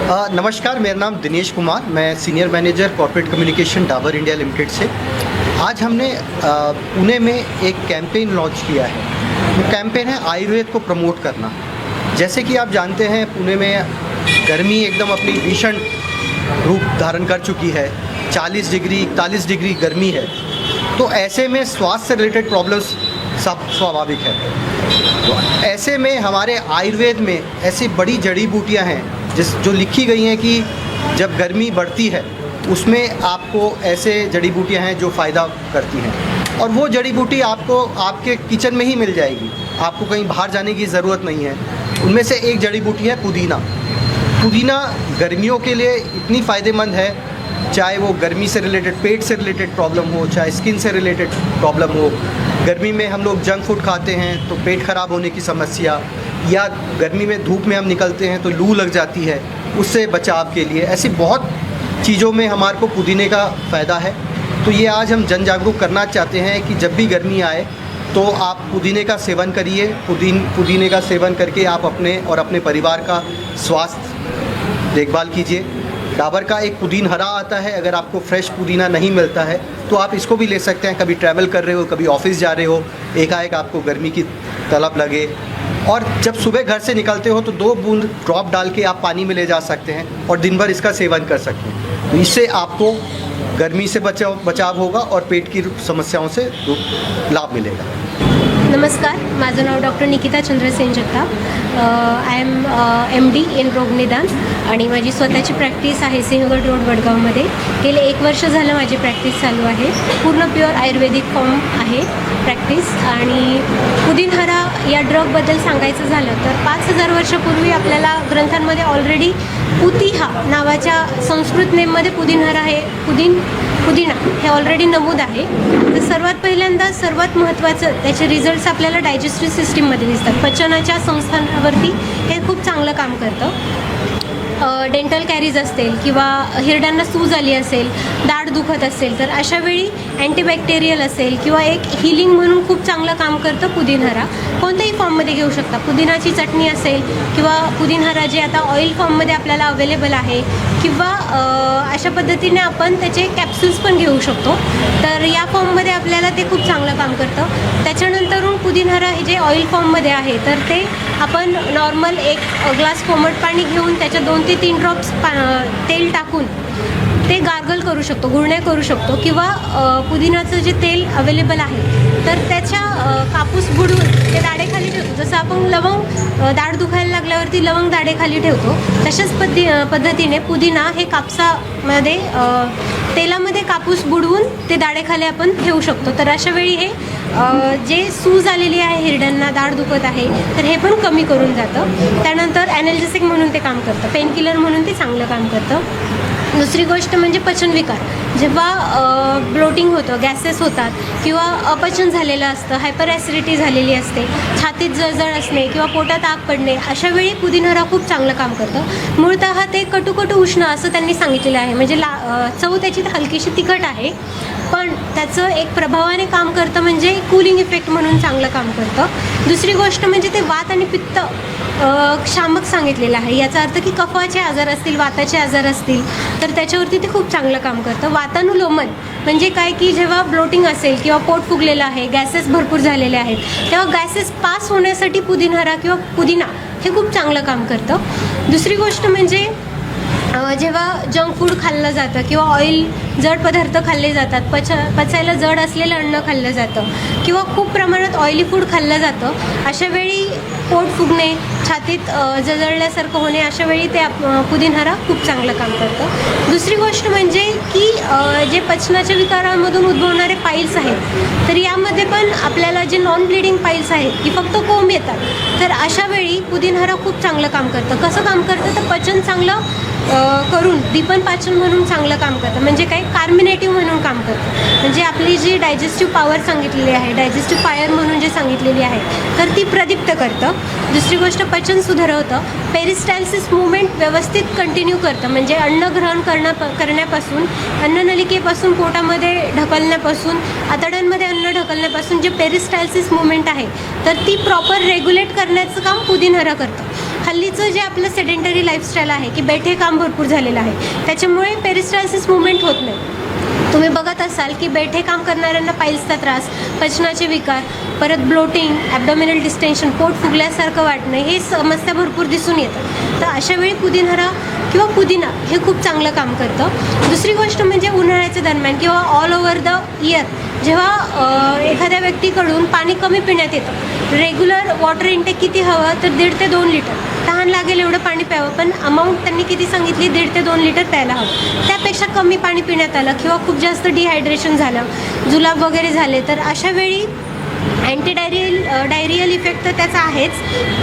नमस्कार, मेरा नाम दिनेश कुमार, मैं senior manager corporate communication Dabur India Limited से। आज हमने पुणे में एक कैंपेन लॉन्च किया है। वो कैंपेन है आयुर्वेद को प्रमोट करना। जैसे कि आप जानते हैं, पुणे में गर्मी एकदम अपनी भीषण रूप धारण कर चुकी है। 40 डिग्री 41 डिग्री गर्मी है। तो ऐसे में स्वास्थ्य से रिलेटेड प्रॉब्लम्स सब स्वाभाविक है। तो ऐसे में हमारे आयुर्वेद में ऐसी बड़ी जड़ी बूटियाँ हैं जो लिखी गई हैं कि जब गर्मी बढ़ती है उसमें आपको ऐसे जड़ी बूटियाँ हैं जो फ़ायदा करती हैं, और वो जड़ी बूटी आपको आपके किचन में ही मिल जाएगी। आपको कहीं बाहर जाने की ज़रूरत नहीं है। उनमें से एक जड़ी बूटी है पुदीना। पुदीना गर्मियों के लिए इतनी फ़ायदेमंद है, चाहे वो गर्मी से रिलेटेड, पेट से रिलेटेड प्रॉब्लम हो, चाहे स्किन से रिलेटेड प्रॉब्लम हो। गर्मी में हम लोग जंक फूड खाते हैं तो पेट ख़राब होने की समस्या, या गर्मी में धूप में हम निकलते हैं तो लू लग जाती है, उससे बचाव के लिए ऐसी बहुत चीज़ों में हमारे को पुदीने का फ़ायदा है। तो ये आज हम जन जागरूक करना चाहते हैं कि जब भी गर्मी आए तो आप पुदीने का सेवन करिए। पुदीने का सेवन करके आप अपने और अपने परिवार का स्वास्थ्य देखभाल कीजिए। डाबर का एक पुदीन हरा आता है, अगर आपको फ्रेश पुदीना नहीं मिलता है तो आप इसको भी ले सकते हैं। कभी ट्रैवल कर रहे हो, कभी ऑफिस जा रहे हो, एकाएक आपको गर्मी की तलब लगे, और जब सुबह घर से निकलते हो तो 2 बूंद ड्रॉप डाल के आप पानी में ले जा सकते हैं और दिन भर इसका सेवन कर सकते हैं। तो इससे आपको गर्मी से बचाव होगा और पेट की समस्याओं से लाभ मिलेगा। नमस्कार, माझं नाव doctor Nikita Chandrasen Jagtap. I am MD in रोगनिदान आणि माझी स्वतःची प्रॅक्टिस आहे सिंहगड रोड वडगावमध्ये. गेले 1 वर्ष झालं माझी प्रॅक्टिस चालू आहे. पूर्ण प्युअर आयुर्वेदिक फॉर्म आहे प्रॅक्टिस. आणि पुदिनहरा या ड्रगबद्दल सांगायचं झालं तर 5000 वर्षापूर्वी आपल्याला ग्रंथांमध्ये ऑलरेडी पुतिहा नावाच्या संस्कृत नेममध्ये पुदिनहरा हे पुदिना हे ऑलरेडी नमूद आहे. तर सर्वात पहिल्यांदा सर्वात महत्त्वाचं त्याचे रिझल्ट्स आपल्याला डायजेस्टिव्ह सिस्टीममध्ये दिसतात. पचनाच्या संस्थांवरती हे खूप चांगलं काम करतं. डेंटल कॅरीज असतील किंवा हिरड्यांना सूज आली असेल, दाढ दुखत असेल, तर अशावेळी अँटीबॅक्टेरियल असेल किंवा एक हिलिंग म्हणून खूप चांगलं काम करतं पुदिनहरा. कोणत्याही फॉर्ममध्ये घेऊ शकता. पुदिनाची चटणी असेल किंवा पुदिनहरा जे आता ऑइल फॉर्ममध्ये आपल्याला अवेलेबल आहे, किंवा अशा पद्धतीने आपण त्याचे कॅप्सूल्स पण घेऊ शकतो. तर या फॉर्ममध्ये आपल्याला ते खूप चांगलं काम करतं. त्याच्यानंतरून पुदिनहरा हे जे ऑइल फॉर्ममध्ये आहे तर ते आपण नॉर्मल 1 ग्लास कोमट पाणी घेऊन त्याच्या 2 ते 3 ड्रॉप्स तेल टाकून ते गार्गल करू शकतो, गुळण्या करू शकतो. किंवा पुदिनाचं जे तेल अवेलेबल आहे तर त्याच्या कापूस बुडवून ते दाढेखाली ठेवतो. जसं आपण लवंग दाढ दुखायला लागल्यावरती लवंग दाढेखाली ठेवतो, तशाच पद्धतीने पुदिना हे कापसामध्ये तेलामध्ये कापूस बुडवून ते दाढेखाली आपण ठेवू शकतो. तर अशा वेळी हे जे सूज आलेली आहे, हिरड्यांना दाढ दुखत आहे, तर हे पण कमी करून जातं. त्यानंतर ॲनेल्जेसिक म्हणून ते काम करतं, पेनकिलर म्हणून ते चांगलं काम करतं. दुसरी गोष्ट म्हणजे पचनविकार. जेव्हा ब्लोटिंग होतं, गॅसेस होतात किंवा अपचन झालेलं असतं, हायपर ॲसिडिटी झालेली असते, छातीत जळजळ असणे किंवा पोटात आग पडणे, अशावेळी पुदिनहरा खूप चांगलं काम करतं. मूळतः ते कटू उष्ण असं त्यांनी सांगितलेलं आहे. म्हणजे चव त्याची हलकीशी तिखट आहे, पण त्याचं एक प्रभावाने काम करतं, म्हणजे कूलिंग इफेक्ट म्हणून चांगलं काम करतं. दुसरी गोष्ट म्हणजे ते वात आणि पित्त शामक सांगितलेलं आहे. याचा अर्थ की कफाचे आजार असतील, वाताचे आजार असतील, तर त्याच्यावरती ते खूप चांगलं काम करतं. वातानुलोमन म्हणजे काय की जेव्हा ब्लोटिंग असेल किंवा पोट फुगलेलं आहे, गॅसेस भरपूर झालेले आहेत, तेव्हा गॅसेस पास होण्यासाठी पुदिनहरा किंवा पुदिना हे खूप चांगलं काम करतं. दुसरी गोष्ट म्हणजे जेव्हा जंक फूड खाल्लं जातं किंवा ऑइल जड पदार्थ खाल्ले जातात, पचायला जड असलेलं अन्न खाल्लं जातं किंवा खूप प्रमाणात ऑइली फूड खाल्लं जातं, अशावेळी पोट फुगणे, छातीत जळजळल्यासारखं होणे, अशावेळी ते पुदिनहरा खूप चांगलं काम करतं. दुसरी गोष्ट म्हणजे की जे पचनाच्या विकारांमधून उद्भवणारे पाईल्स आहेत, तर यामध्ये पण आपल्याला जे नॉन ब्लिडिंग पाईल्स आहेत की फक्त कोंब येतात, तर अशावेळी पुदिनहरा खूप चांगलं काम करतं. कसं काम करतं तर पचन चांगलं करून दीपन पाचन म्हणून चांगलं काम करतं. म्हणजे काय, कार्मिनेटिव्ह म्हणून काम करतं. म्हणजे आपली जी डायजेस्टिव्ह पॉवर सांगितलेली आहे, डायजेस्टिव्ह फायर म्हणून जे सांगितलेली आहे, तर ती प्रदीप्त करतं. दुसरी गोष्ट पचन सुधारवतं. पेरिस्टाल्सिस मुवमेंट व्यवस्थित कंटिन्यू करतं. म्हणजे अन्न ग्रहण करण्यापासून, अन्ननलिकेपासून पोटामध्ये ढकलण्यापासून, आतड्यांमध्ये अन्न ढकलण्यापासून जे पेरिस्टाल्सिस मुवमेंट आहे तर ती प्रॉपर रेग्युलेट करण्याचं काम पुदिनहरा करतं. हल्लीचं जे आपलं सेडेंटरी लाईफस्टाईल आहे की बैठे काम भरपूर झालेलं आहे, त्याच्यामुळे पेरिस्टाल्सिस मुवमेंट होत नाही. तुम्ही बघत असाल की बैठे काम करणाऱ्यांना पाईल्सचा त्रास, पचनाचे विकार, परत ब्लोटिंग, ॲब्डॉमिनल डिस्टेन्शन, पोट फुगल्यासारखं वाटणं, हे समस्या भरपूर दिसून येतात. तर अशा वेळी पुदिनहरा किंवा पुदिना हे खूप चांगलं काम करतं. दुसरी गोष्ट म्हणजे उन्हाळ्याच्या दरम्यान किंवा ऑल ओव्हर द इयर जेव्हा एखाद्या व्यक्तीकडून पाणी कमी पिण्यात येतं, रेग्युलर वॉटर इंटेक किती हवं तर 1.5 ते 2 लिटर, तहान लागेल एवढं पाणी प्यावं, पण अमाऊंट त्यांनी किती सांगितली 1.5 ते 2 लिटर प्यायला हवं. त्यापेक्षा कमी पाणी पिण्यात आलं किंवा खूप जास्त डिहायड्रेशन झालं, जुलाब वगैरे झाले, तर अशा वेळी डायरियल इफेक्ट तर त्याचा आहेच,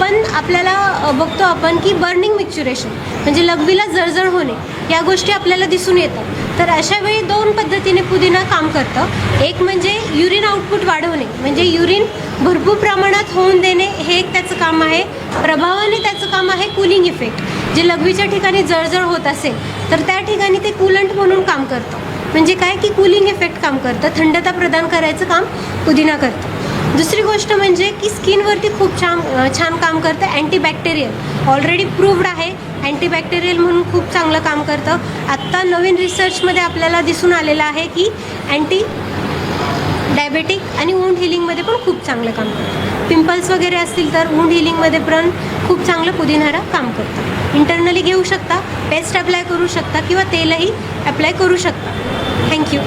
पण आपल्याला बघतो आपण की बर्निंग मिक्च्युरेशन म्हणजे लघवीला जळजळ होणे, या गोष्टी आपल्याला दिसून येतात. तर अशा वेळी 2 पद्धतीने पुदिना काम करतं. एक म्हणजे युरिन आउटपुट वाढवणे, म्हणजे युरिन भरपूर प्रमाणात होऊन देणे, हे एक त्याचं काम आहे. प्रभावाने त्याचं काम आहे कूलिंग इफेक्ट, जे लघवीच्या ठिकाणी जळजळ होत असेल तर त्या ठिकाणी ते कूलंट म्हणून काम करतं. म्हणजे काय की कूलिंग इफेक्ट काम करतं, थंडता प्रदान करायचं काम पुदिना करतं. दुसरी गोष्ट म्हणजे की स्किनवरती खूप छान काम करतं. अँटीबॅक्टेरियल ऑलरेडी प्रूव्ड आहे, अँटीबॅक्टेरियल म्हणून खूप चांगलं काम करतं. आत्ता नवीन रिसर्चमध्ये आपल्याला दिसून आलेलं आहे की डायबेटिक आणि वुंड हिलिंगमध्ये पण खूप चांगलं काम करतं. पिंपल्स वगैरे असतील तर वुंड हिलिंगमध्ये पण खूप चांगलं पुदिनहरा काम करतं. इंटरनली घेऊ शकता, पेस्ट अप्लाय करू शकता किंवा तेलही अप्लाय करू शकता. थँक्यू.